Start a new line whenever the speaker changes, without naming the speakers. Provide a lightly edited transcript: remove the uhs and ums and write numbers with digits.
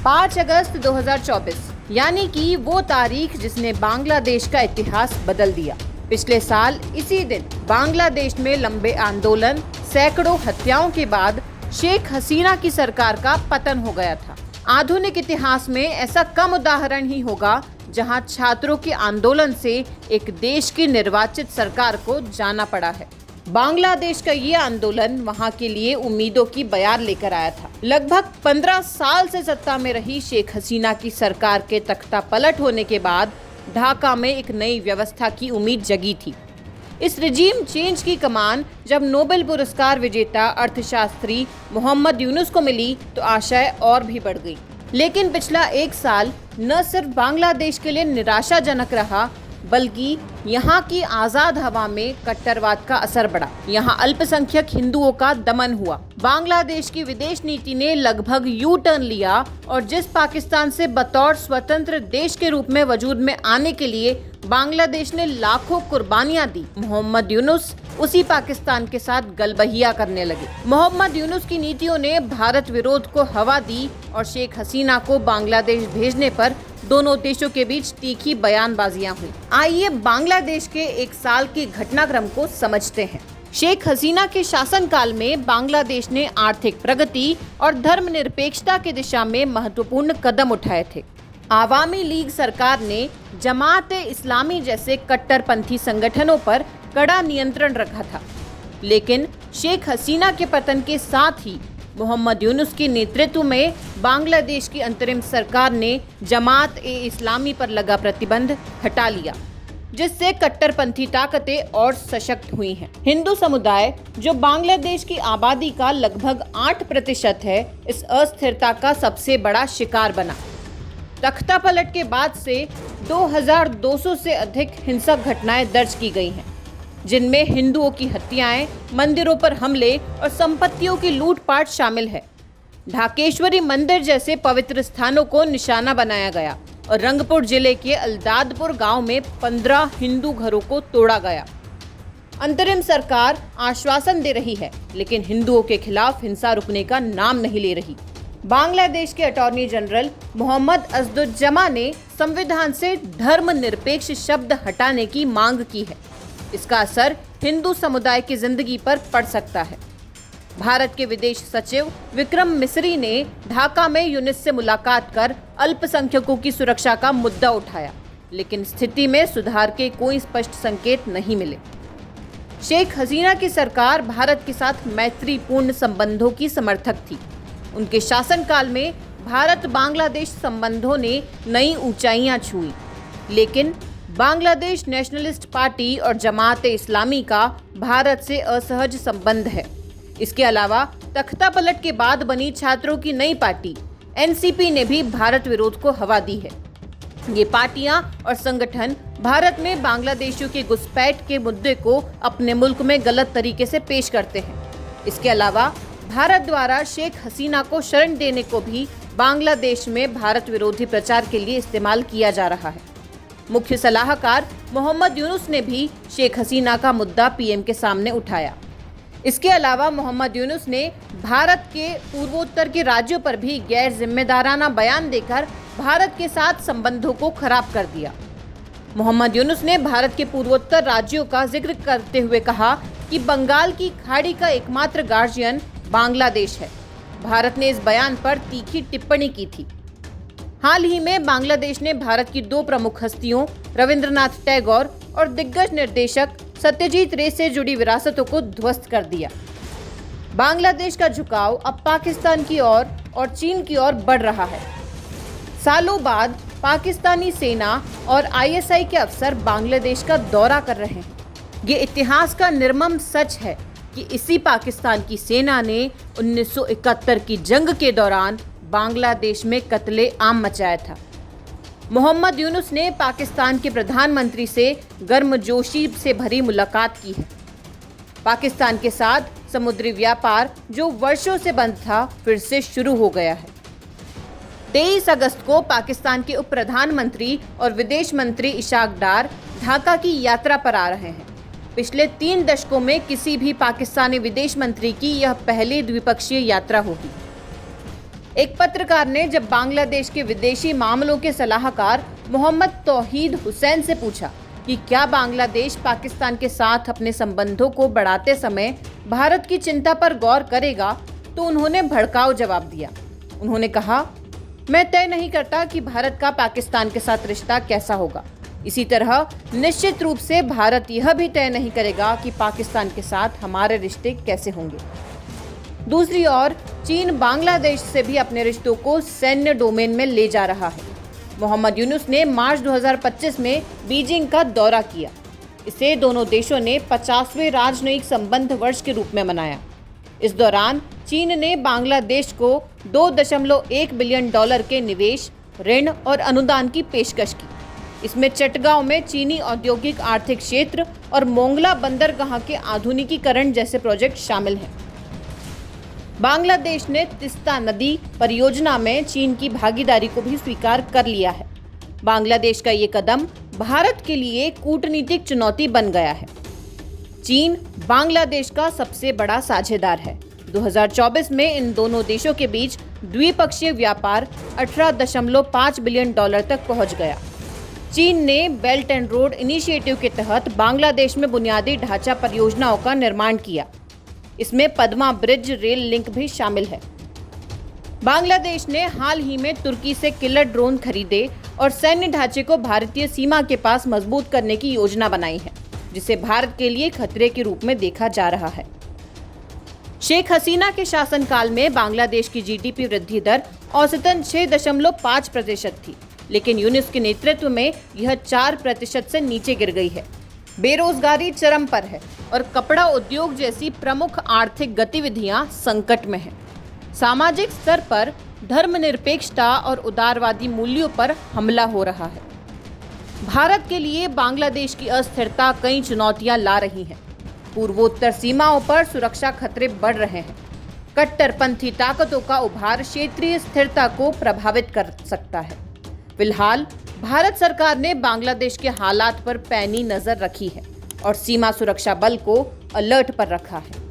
5 अगस्त 2024 यानी कि वो तारीख जिसने बांग्लादेश का इतिहास बदल दिया। पिछले साल इसी दिन बांग्लादेश में लंबे आंदोलन, सैकड़ों हत्याओं के बाद शेख हसीना की सरकार का पतन हो गया था। आधुनिक इतिहास में ऐसा कम उदाहरण ही होगा जहां छात्रों के आंदोलन से एक देश की निर्वाचित सरकार को जाना पड़ा है। बांग्लादेश का ये आंदोलन वहां के लिए उम्मीदों की बयार लेकर आया था। लगभग 15 साल से सत्ता में रही शेख हसीना की सरकार के तख्ता पलट होने के बाद ढाका में एक नई व्यवस्था की उम्मीद जगी थी। इस रिजीम चेंज की कमान जब नोबेल पुरस्कार विजेता अर्थशास्त्री मोहम्मद यूनुस को मिली तो आशाएं और भी बढ़ गई। लेकिन पिछला एक साल न सिर्फ बांग्लादेश के लिए निराशाजनक रहा, बल्कि यहाँ की आज़ाद हवा में कट्टरवाद का असर बढ़ा। यहाँ अल्पसंख्यक हिंदुओं का दमन हुआ। बांग्लादेश की विदेश नीति ने लगभग यू टर्न लिया और जिस पाकिस्तान से बतौर स्वतंत्र देश के रूप में वजूद में आने के लिए बांग्लादेश ने लाखों कुर्बानियां दी, मोहम्मद यूनुस उसी पाकिस्तान के साथ गलबहिया करने लगे। मोहम्मद यूनुस की नीतियों ने भारत विरोध को हवा दी और शेख हसीना को बांग्लादेश भेजने पर दोनों देशों के बीच तीखी बयानबाजियां हुई। आइए बांग्लादेश के एक साल के घटनाक्रम को समझते हैं। शेख हसीना के शासनकाल में बांग्लादेश ने आर्थिक प्रगति और धर्मनिरपेक्षता की दिशा में महत्वपूर्ण कदम उठाए थे। आवामी लीग सरकार ने जमात ए इस्लामी जैसे कट्टरपंथी संगठनों पर कड़ा नियंत्रण रखा था। लेकिन शेख हसीना के पतन के साथ ही मोहम्मद यूनुस के नेतृत्व में बांग्लादेश की अंतरिम सरकार ने जमात ए इस्लामी पर लगा प्रतिबंध हटा लिया, जिससे कट्टरपंथी ताकतें और सशक्त हुई हैं। हिंदू समुदाय, जो बांग्लादेश की आबादी का लगभग 8% है, इस अस्थिरता का सबसे बड़ा शिकार बना। तख्ता पलट के बाद से 2200 से अधिक हिंसक घटनाएं दर्ज की गई हैं, जिनमें हिंदुओं की हत्याएं, मंदिरों पर हमले और संपत्तियों की लूटपाट शामिल है। ढाकेश्वरी मंदिर जैसे पवित्र स्थानों को निशाना बनाया गया और रंगपुर जिले के अल्दादपुर गांव में 15 हिंदू घरों को तोड़ा गया। अंतरिम सरकार आश्वासन दे रही है, लेकिन हिंदुओं के खिलाफ हिंसा रुकने का नाम नहीं ले रही। बांग्लादेश के अटॉर्नी जनरल मोहम्मद असदुज्जमा ने संविधान से धर्मनिरपेक्ष शब्द हटाने की मांग की है। इसका असर हिंदू समुदाय की जिंदगी पर पड़ सकता है। भारत के विदेश सचिव विक्रम मिस्री ने ढाका में यूनुस से मुलाकात कर अल्पसंख्यकों की सुरक्षा का मुद्दा उठाया, लेकिन स्थिति में सुधार के कोई स्पष्ट संकेत नहीं मिले। शेख हसीना की सरकार भारत के साथ मैत्रीपूर्ण संबंधों की समर्थक थी। उनके शासनकाल में भारत बांग्लादेश संबंधों ने नई ऊंचाइयां छुई, लेकिन बांग्लादेश नेशनलिस्ट पार्टी और जमात इस्लामी का भारत से असहज संबंध है। इसके अलावा तख्ता पलट के बाद बनी छात्रों की नई पार्टी एनसीपी ने भी भारत विरोध को हवा दी है। ये पार्टियां और संगठन भारत में बांग्लादेशियों के घुसपैठ के मुद्दे को अपने मुल्क में गलत तरीके से पेश करते हैं। इसके अलावा भारत द्वारा शेख हसीना को शरण देने को भी बांग्लादेश में भारत विरोधी प्रचार के लिए इस्तेमाल किया जा रहा है। मुख्य सलाहकार मोहम्मद यूनुस ने भी शेख हसीना का मुद्दा पीएम के सामने उठाया। इसके अलावा मोहम्मद यूनुस ने भारत के पूर्वोत्तर के राज्यों पर भी गैर जिम्मेदाराना बयान देकर भारत के साथ संबंधों को खराब कर दिया। मोहम्मद यूनुस ने भारत के पूर्वोत्तर राज्यों का जिक्र करते हुए कहा कि बंगाल की खाड़ी का एकमात्र गार्जियन बांग्लादेश है। भारत ने इस बयान पर तीखी टिप्पणी की थी। हाल ही में बांग्लादेश ने भारत की 2 प्रमुख हस्तियों रविंद्रनाथ टैगोर और दिग्गज निर्देशक सत्यजीत रे से जुड़ी विरासतों को ध्वस्त कर दिया। बांग्लादेश का झुकाव अब पाकिस्तान की ओर और चीन की ओर बढ़ रहा है। सालों बाद पाकिस्तानी सेना और आईएसआई के अफसर बांग्लादेश का दौरा कर रहे हैं। ये इतिहास का निर्मम सच है कि इसी पाकिस्तान की सेना ने 1971 की जंग के दौरान बांग्लादेश में कत्ले आम मचाया था। मोहम्मद यूनुस ने पाकिस्तान के प्रधानमंत्री से गर्मजोशी से भरी मुलाकात की है। पाकिस्तान के साथ समुद्री व्यापार जो वर्षों से बंद था, फिर से शुरू हो गया है। 23 अगस्त को पाकिस्तान के उप प्रधानमंत्री और विदेश मंत्री इशाक डार ढाका की यात्रा पर आ रहे हैं। पिछले 3 दशकों में किसी भी पाकिस्तानी विदेश मंत्री की यह पहली द्विपक्षीय यात्रा होगी। एक पत्रकार ने जब बांग्लादेश के विदेशी मामलों के सलाहकार मोहम्मद तौहीद हुसैन से पूछा कि क्या बांग्लादेश पाकिस्तान के साथ अपने संबंधों को बढ़ाते समय भारत की चिंता पर गौर करेगा, तो उन्होंने भड़काऊ जवाब दिया। उन्होंने कहा, मैं तय नहीं करता कि भारत का पाकिस्तान के साथ रिश्ता कैसा होगा। इसी तरह निश्चित रूप से भारत यह भी तय नहीं करेगा कि पाकिस्तान के साथ हमारे रिश्ते कैसे होंगे। दूसरी ओर चीन बांग्लादेश से भी अपने रिश्तों को सैन्य डोमेन में ले जा रहा है। मोहम्मद यूनुस ने मार्च 2025 में बीजिंग का दौरा किया। इसे दोनों देशों ने 50वें राजनयिक संबंध वर्ष के रूप में मनाया। इस दौरान चीन ने बांग्लादेश को $2.1 बिलियन के निवेश, ऋण और अनुदान की पेशकश की। इसमें चटगांव में चीनी औद्योगिक आर्थिक क्षेत्र और मोंगला बंदरगाह के आधुनिकीकरण जैसे प्रोजेक्ट शामिल हैं। बांग्लादेश ने तिस्ता नदी परियोजना में चीन की भागीदारी को भी स्वीकार कर लिया है। बांग्लादेश का ये कदम भारत के लिए कूटनीतिक चुनौती बन गया है। चीन बांग्लादेश का सबसे बड़ा साझेदार है। 2024 में इन दोनों देशों के बीच द्विपक्षीय व्यापार $18.5 बिलियन तक पहुंच गया। चीन ने बेल्ट एंड रोड इनिशिएटिव के तहत बांग्लादेश में बुनियादी ढांचा परियोजनाओं का निर्माण किया। इसमें पद्मा ब्रिज रेल लिंक भी शामिल है। बांग्लादेश ने हाल ही में तुर्की से किलर ड्रोन खरीदे और सैन्य ढांचे को भारतीय सीमा के पास मजबूत करने की योजना बनाई है, जिसे भारत के लिए खतरे के रूप में देखा जा रहा है। शेख हसीना के शासनकाल में बांग्लादेश की जीडीपी वृद्धि दर औसतन 6.5% थी, लेकिन यूनुस के नेतृत्व में यह 4% से नीचे गिर गई है। बेरोजगारी चरम पर है और कपड़ा उद्योग जैसी प्रमुख आर्थिक गतिविधियां संकट में हैं। सामाजिक स्तर पर धर्मनिरपेक्षता और उदारवादी मूल्यों पर हमला हो रहा है। भारत के लिए बांग्लादेश की अस्थिरता कई चुनौतियां ला रही है। पूर्वोत्तर सीमाओं पर सुरक्षा खतरे बढ़ रहे हैं। कट्टरपंथी ताकतों का उभार क्षेत्रीय स्थिरता को प्रभावित कर सकता है। फिलहाल भारत सरकार ने बांग्लादेश के हालात पर पैनी नजर रखी है और सीमा सुरक्षा बल को अलर्ट पर रखा है।